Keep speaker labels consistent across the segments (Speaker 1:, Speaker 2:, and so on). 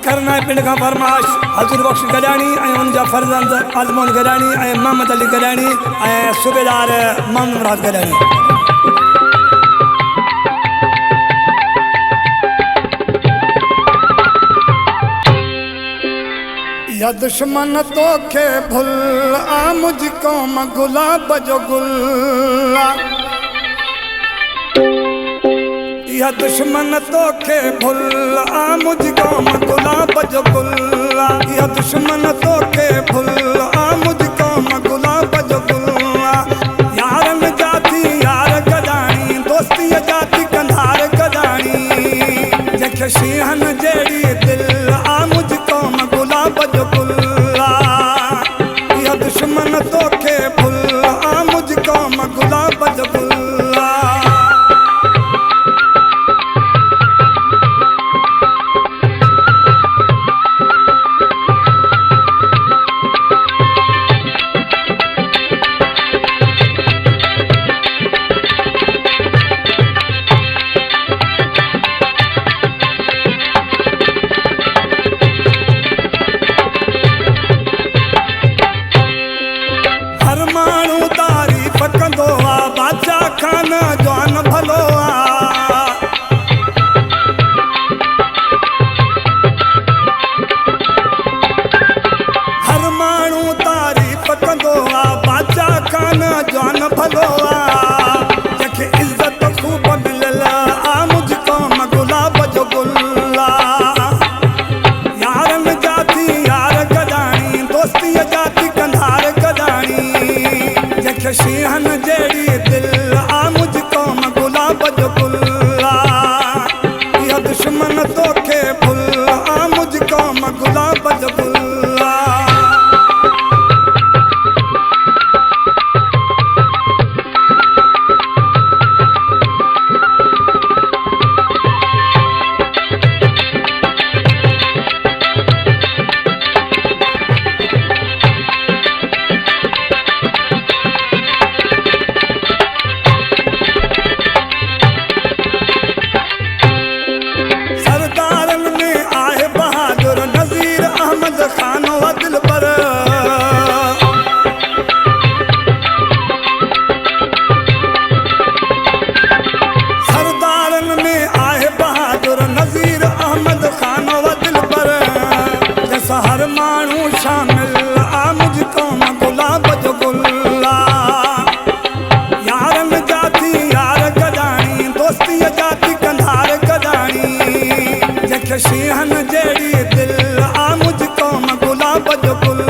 Speaker 1: करना है पिंड का फरमाश हजूर बख्श गजानी उनजा फर्जंद आजमोन गजानी मोहम्मद अली गजानी सूबेदार मोहम्मद मुराद गजानी। या दुश्मन तोखे भुल आ मुझको गुलाब जो गुल या दुश्मन तोखे भुल आ मुझको गुलाब जो गुल या दुश्मन तोखे भुल आ मुझको गुलाब जो गुल यारन जाती यार गजानी दोस्ती जाती कंधार गजानी जखे शीहन जेड़ी दिल आ मुझको गुलाब जो गुल या दुश्मन तोखे भुल आ मुझको गुलाब जो गुल। खाना जवान भलो हर माण्हू तारीफ़ कंदो बादशाह खाना जवान भलो जंहिंखे इज़त ख़ूब मिलियल मुझको गुलाब जो गुल यारन जाती यार गजानी दोस्तीअ जाती कंधार गजानी जंहिंखे शीहन जहिड़ी दिल मुझको गुलाब जो गुल या दुश्मन तोखे भुल आ मुझको गुलाब जो गुल। हर माण्हू शामिल आ मुझको गुलाब जो गुल यारन जाती यार गजानी दोस्तीअ जाती कंधार गजानी जंहिंखे शीहन जहिड़ी दिल आ मुझको गुलाब जो गुल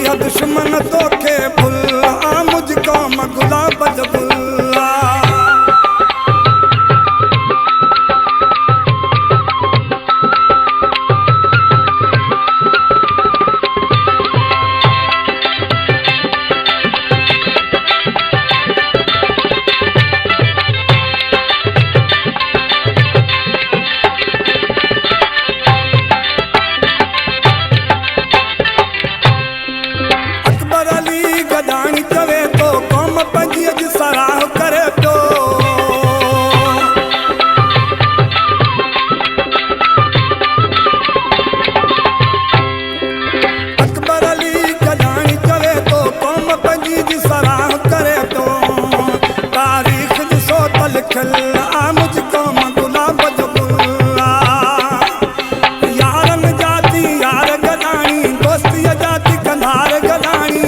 Speaker 1: या दुश्मन तोखे भुल आ मुझको गुलाब जो गुल। गजानी चवे तो कौम पंहिंजी अॼु सराह करे पियो अकबर अली गजानी चवे तो कौम पंहिंजी सराह करे पियो तारीख़ ॾिसो त लिखियल आ मुझको गुलाब जो गुल यारन जाती यार गजानी दोस्तीअ जाती कंधार गजानी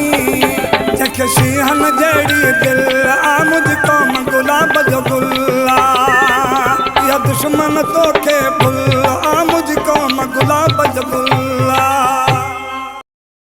Speaker 1: शीहन जहिड़ी दिल आ मुझको गुलाब जो गुल या दुश्मन तो